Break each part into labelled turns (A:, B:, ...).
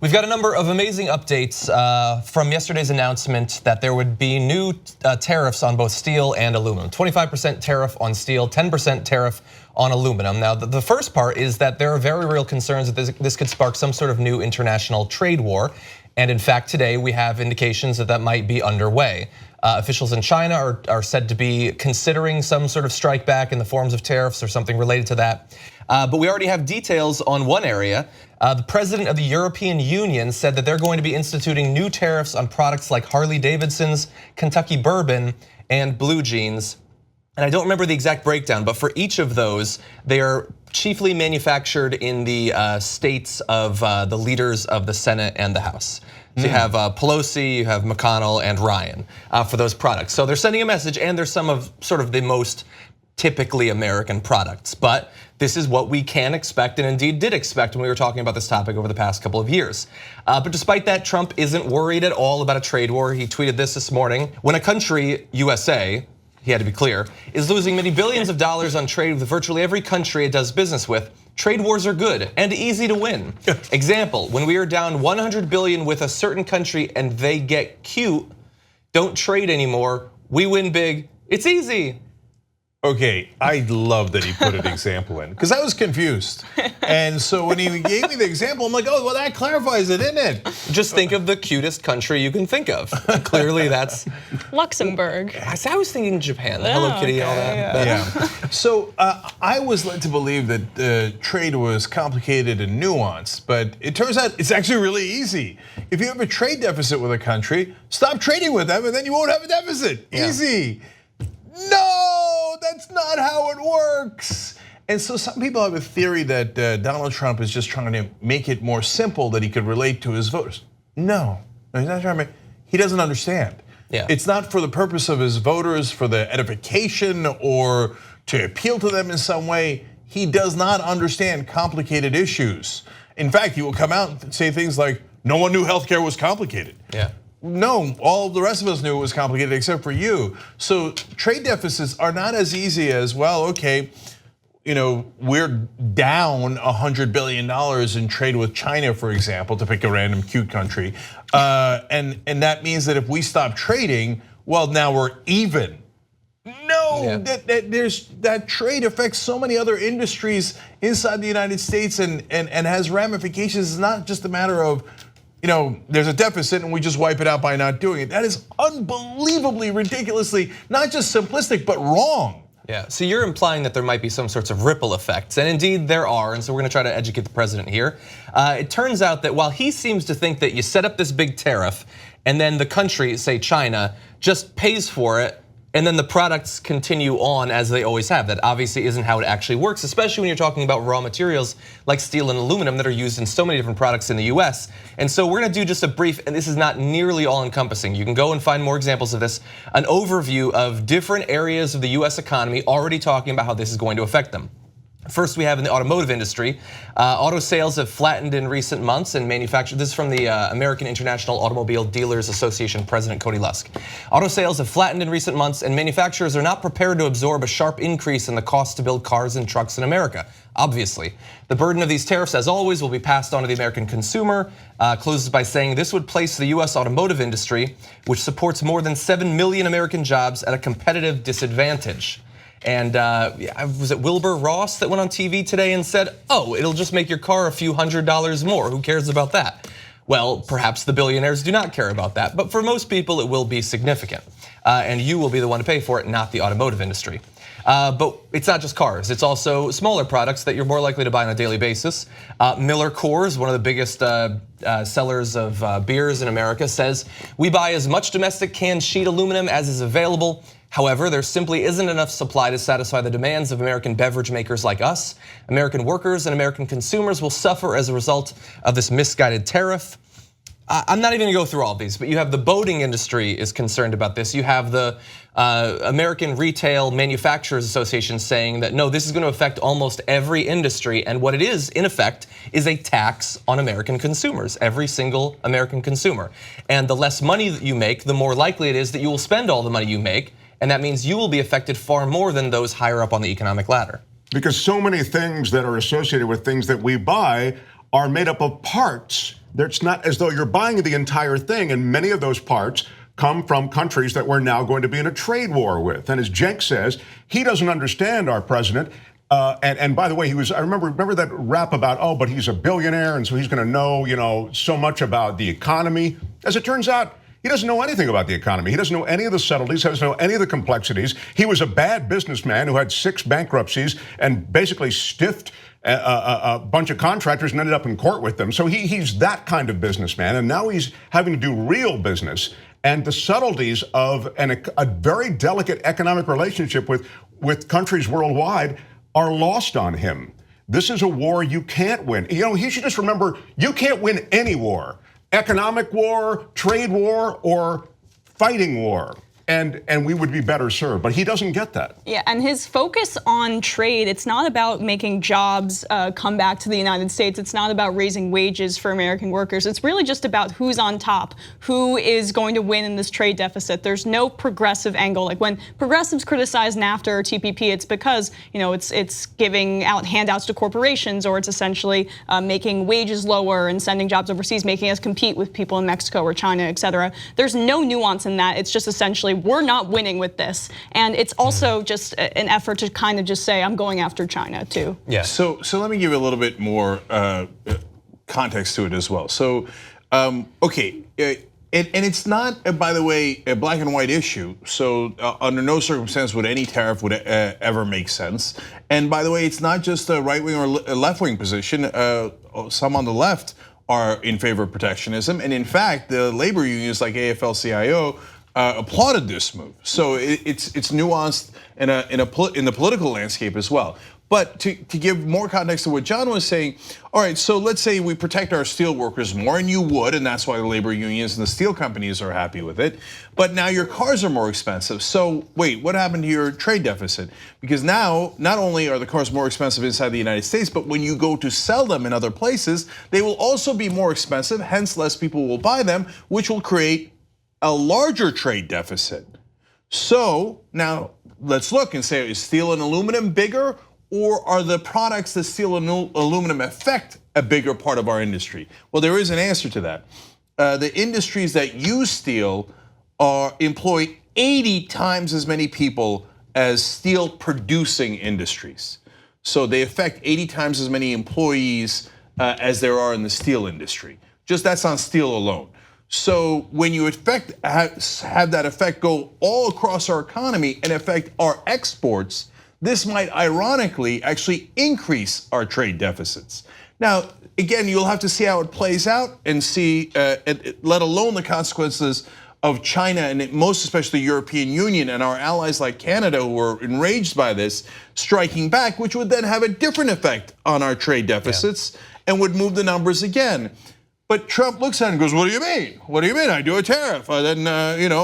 A: We've got a number of amazing updates from yesterday's announcement that there would be new tariffs on both steel and aluminum. 25% tariff on steel, 10% tariff on aluminum. Now, the first part is that there are very real concerns that this could spark some sort of new international trade war. And in fact, today we have indications that that might be underway. Officials in China are said to be considering some sort of strike back in the forms of tariffs or something related to that. But we already have details on one area. The president of the European Union said that they're going to be instituting new tariffs on products like Harley-Davidson's, Kentucky bourbon, and blue jeans. And I don't remember the exact breakdown, but for each of those, they are chiefly manufactured in the states of the leaders of the Senate and the House. So you have Pelosi, you have McConnell, and Ryan for those products. So they're sending a message, and there's some of sort of the most typically American products. But this is what we can expect, and indeed did expect when we were talking about this topic over the past couple of years. But despite that, Trump isn't worried at all about a trade war. He tweeted this morning: when a country, USA, he had to be clear, is losing many billions of dollars on trade with virtually every country it does business with, trade wars are good and easy to win. Example, when we are down 100 billion with a certain country and they get cute, don't trade anymore, we win big, it's easy.
B: Okay, I love that he put an example in, because I was confused. And so when he gave me the example, I'm like, oh, well, that clarifies it, isn't it?
A: Just think of the cutest country you can think of. Clearly that's
C: Luxembourg.
A: I was thinking Japan, the Hello Kitty, all that.
B: Yeah. So I was led to believe that trade was complicated and nuanced, but it turns out it's actually really easy. If you have a trade deficit with a country, stop trading with them and then you won't have a deficit. Easy. No, that's not how it works. And so some people have a theory that Donald Trump is just trying to make it more simple that he could relate to his voters. No, he's not trying to make, he doesn't understand.
A: Yeah.
B: It's not for the purpose of his voters, for the edification or to appeal to them in some way. He does not understand complicated issues. In fact, he will come out and say things like, no one knew healthcare was complicated.
A: Yeah.
B: No, all the rest of us knew it was complicated except for you. So trade deficits are not as easy as, well, okay, we're down $100 billion in trade with China, for example, to pick a random cute country. And that means that if we stop trading, well, now we're even. No, that trade affects so many other industries inside the United States and has ramifications. It's not just a matter of, there's a deficit and we just wipe it out by not doing it. That is unbelievably, ridiculously, not just simplistic, but wrong.
A: Yeah, so you're implying that there might be some sorts of ripple effects, and indeed there are, and so we're gonna try to educate the president here. It turns out that while he seems to think that you set up this big tariff, and then the country, say China, just pays for it, and then the products continue on as they always have. That obviously isn't how it actually works, especially when you're talking about raw materials like steel and aluminum that are used in so many different products in the US. And so we're gonna do just a brief, and this is not nearly all encompassing. You can go and find more examples of this, an overview of different areas of the US economy already talking about how this is going to affect them. First, we have in the automotive industry. Auto sales have flattened in recent months and manufactured. This is from the American International Automobile Dealers Association President Cody Lusk. Auto sales have flattened in recent months and manufacturers are not prepared to absorb a sharp increase in the cost to build cars and trucks in America. Obviously, the burden of these tariffs, as always, will be passed on to the American consumer. Closes by saying this would place the US automotive industry, which supports more than 7 million American jobs, at a competitive disadvantage. And was it Wilbur Ross that went on TV today and said, oh, it'll just make your car a few $100s more, who cares about that? Well, perhaps the billionaires do not care about that, but for most people it will be significant. And you will be the one to pay for it, not the automotive industry. But it's not just cars, it's also smaller products that you're more likely to buy on a daily basis. Miller Coors, one of the biggest sellers of beers in America, says, we buy as much domestic canned sheet aluminum as is available. However, there simply isn't enough supply to satisfy the demands of American beverage makers like us. American workers and American consumers will suffer as a result of this misguided tariff. I'm not even gonna go through all of these, but you have the boating industry is concerned about this. You have the American Retail Manufacturers Association saying that no, this is gonna affect almost every industry, and what it is, in effect, is a tax on American consumers, every single American consumer. And the less money that you make, the more likely it is that you will spend all the money you make, and that means you will be affected far more than those higher up on the economic ladder.
D: Because so many things that are associated with things that we buy
C: are made up of parts. It's not as though you're buying the entire thing, and many of those parts come from countries that we're now going to be in a trade war with. And as Genk says, he doesn't understand our president. And by the way, I remember that rap about, oh, but he's a billionaire, and so he's going to know, so much about the economy. As it turns out, he doesn't know anything about the economy. He doesn't know any of the subtleties, he doesn't know any of the complexities. He was a bad businessman who had 6 bankruptcies and basically stiffed a bunch of contractors and ended up in court with them. So he's that kind of businessman, and now he's having to do real business. And the subtleties of a very delicate economic relationship with countries worldwide are lost on him. This is a war you can't win. He should just remember, you can't win any war. Economic war, trade war, or fighting war. And we would be better served, but he doesn't get that.
D: Yeah, and his focus on trade, it's not about making jobs come back to the United States. It's not about raising wages for American workers. It's really just about who's on top, who is going to win in this trade deficit. There's no progressive angle. Like when progressives criticize NAFTA or TPP, it's because it's giving out handouts to corporations, or it's essentially making wages lower and sending jobs overseas, making us compete with people in Mexico or China, et cetera. There's no nuance in that. It's just essentially, we're not winning with this. And it's also just an effort to kind of just say, I'm going after China too.
A: Yeah.
B: So let me give you a little bit more context to it as well. So, okay, and it's not, by the way, a black and white issue. So under no circumstance would any tariff would ever make sense. And by the way, it's not just a right-wing or left-wing position. Some on the left are in favor of protectionism. And in fact, the labor unions like AFL-CIO applauded this move. So it's nuanced in the political landscape as well. But to give more context to what John was saying, all right, so let's say we protect our steel workers more, and you would, and that's why the labor unions and the steel companies are happy with it. But now your cars are more expensive. So wait, what happened to your trade deficit? Because now, not only are the cars more expensive inside the United States, but when you go to sell them in other places, they will also be more expensive, hence less people will buy them, which will create a larger trade deficit. So now let's look and say, is steel and aluminum bigger, or are the products that steel and aluminum affect a bigger part of our industry? Well, there is an answer to that. The industries that use steel employ 80 times as many people as steel producing industries. So they affect 80 times as many employees as there are in the steel industry. Just that's on steel alone. So when you have that effect go all across our economy and affect our exports, this might ironically actually increase our trade deficits. Now, again, you'll have to see how it plays out and see, let alone the consequences of China and most especially the European Union and our allies like Canada, who are enraged by this, striking back, which would then have a different effect on our trade deficits and would move the numbers again. But Trump looks at it and goes, what do you mean? What do you mean? I do a tariff, then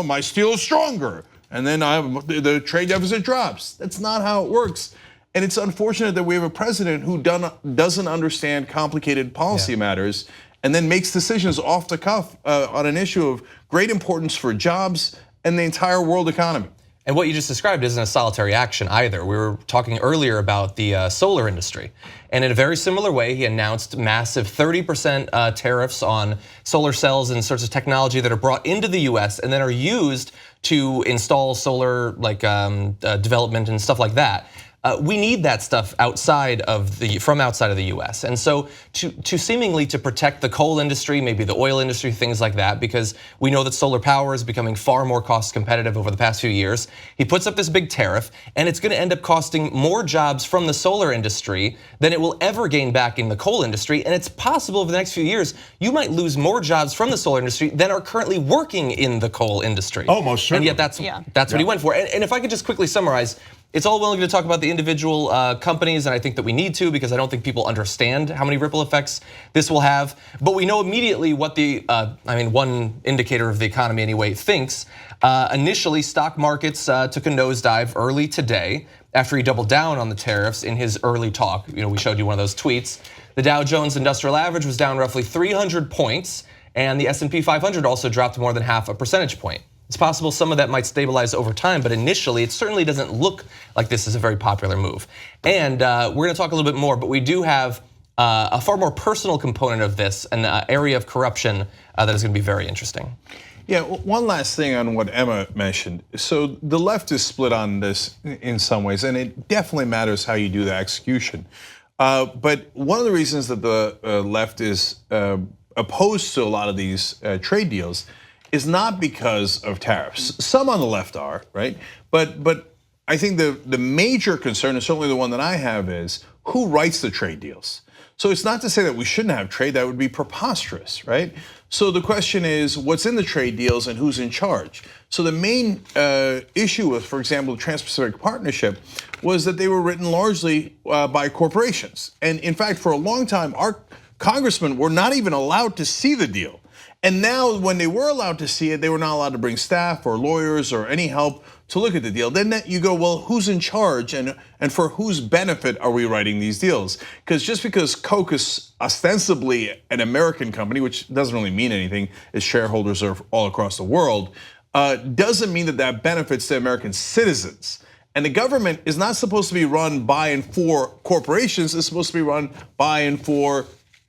B: my steel is stronger, and then the trade deficit drops. That's not how it works. And it's unfortunate that we have a president who doesn't understand complicated policy matters and then makes decisions off the cuff on an issue of great importance for jobs and the entire world economy.
A: And what you just described isn't a solitary action either. We were talking earlier about the solar industry. And in a very similar way, he announced massive 30% tariffs on solar cells and sorts of technology that are brought into the US and then are used to install solar development and stuff like that. We need that stuff from outside of the US. And so to seemingly to protect the coal industry, maybe the oil industry, things like that, because we know that solar power is becoming far more cost competitive over the past few years. He puts up this big tariff, and it's gonna end up costing more jobs from the solar industry than it will ever gain back in the coal industry. And it's possible over the next few years, you might lose more jobs from the solar industry than are currently working in the coal industry.
C: Oh, most certainly.
A: And yet that's what he went for. And if I could just quickly summarize, it's all willing to talk about the individual companies, and I think that we need to, because I don't think people understand how many ripple effects this will have. But we know immediately what one indicator of the economy anyway thinks. Initially, stock markets took a nosedive early today after he doubled down on the tariffs in his early talk. We showed you one of those tweets. The Dow Jones Industrial Average was down roughly 300 points, and the S&P 500 also dropped more than half a percentage point. It's possible some of that might stabilize over time, but initially it certainly doesn't look like this is a very popular move. And we're gonna talk a little bit more, but we do have a far more personal component of this, an area of corruption that is going to be very interesting.
B: Yeah, one last thing on what Emma mentioned. So the left is split on this in some ways, and it definitely matters how you do the execution. But one of the reasons that the left is opposed to a lot of these trade deals is not because of tariffs. Some on the left are, right? But I think the major concern, and certainly the one that I have, is who writes the trade deals. So it's not to say that we shouldn't have trade, that would be preposterous, right? So the question is, what's in the trade deals and who's in charge? So the main issue with, for example, the Trans-Pacific Partnership was that they were written largely by corporations. And in fact, for a long time, our congressmen were not even allowed to see the deal. And now when they were allowed to see it, they were not allowed to bring staff or lawyers or any help to look at the deal. Then you go, well, who's in charge and for whose benefit are we writing these deals? Because just because Coke is ostensibly an American company, which doesn't really mean anything, its shareholders are all across the world, doesn't mean that that benefits the American citizens. And the government is not supposed to be run by and for corporations, it's supposed to be run by and for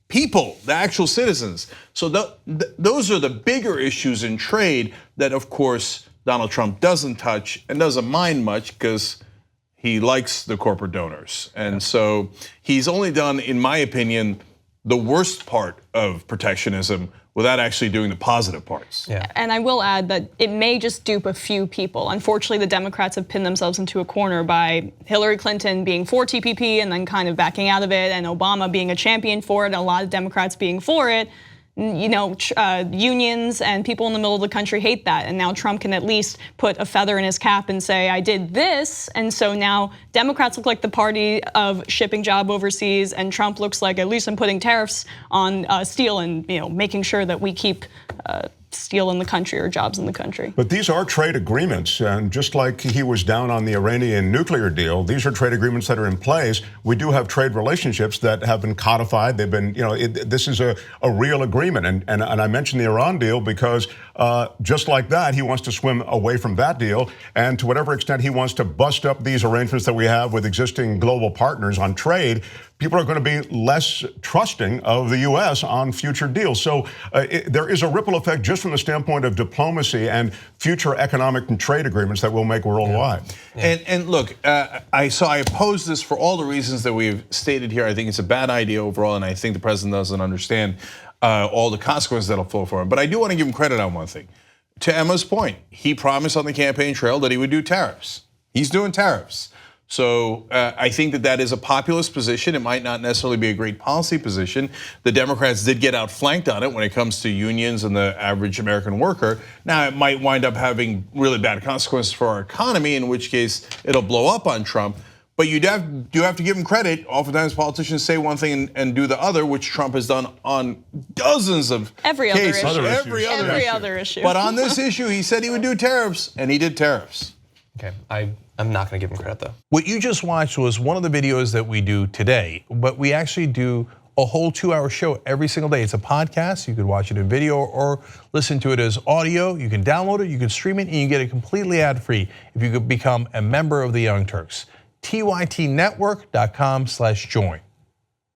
B: people, the actual citizens. So those are the bigger issues in trade that, of course, Donald Trump doesn't touch and doesn't mind much because he likes the corporate donors. And so he's only done, in my opinion, the worst part of protectionism without actually doing the positive parts.
D: Yeah. And I will add that it may just dupe a few people. Unfortunately, the Democrats have pinned themselves into a corner by Hillary Clinton being for TPP and then kind of backing out of it, and Obama being a champion for it, and a lot of Democrats being for it. You know, unions and people in the middle of the country hate that, and now Trump can at least put a feather in his cap and say, I did this, and so now Democrats look like the party of shipping job overseas, and Trump looks like, at least I'm putting tariffs on steel and making sure that we keep steel in the country or jobs in the country.
C: But these are trade agreements, and just like he was down on the Iranian nuclear deal, these are trade agreements that are in place. We do have trade relationships that have been codified. They've been, this is a real agreement. And I mentioned the Iran deal because just like that, he wants to swim away from that deal. And to whatever extent he wants to bust up these arrangements that we have with existing global partners on trade, people are going to be less trusting of the U.S. on future deals. So there is a ripple effect just from the standpoint of diplomacy and future economic and trade agreements that we'll make worldwide.
B: Yeah. And look, I oppose this for all the reasons that we've stated here. I think it's a bad idea overall, and I think the president doesn't understand all the consequences that'll flow for him. But I do want to give him credit on one thing. To Emma's point, he promised on the campaign trail that he would do tariffs. He's doing tariffs. So I think that is a populist position. It might not necessarily be a great policy position. The Democrats did get outflanked on it when it comes to unions and the average American worker. Now it might wind up having really bad consequences for our economy, in which case it'll blow up on Trump. But you have to give him credit. Oftentimes politicians say one thing and do the other, which Trump has done on dozens of cases.
D: Every other issue.
B: But on this issue, he said he would do tariffs, and he did tariffs.
A: Okay, I'm not going to give him credit though.
B: What you just watched was one of the videos that we do today, but we actually do a whole 2-hour show every single day. It's a podcast. You could watch it in video or listen to it as audio. You can download it, you can stream it, and you get it completely ad-free if you could become a member of the Young Turks. TYTnetwork.com/join.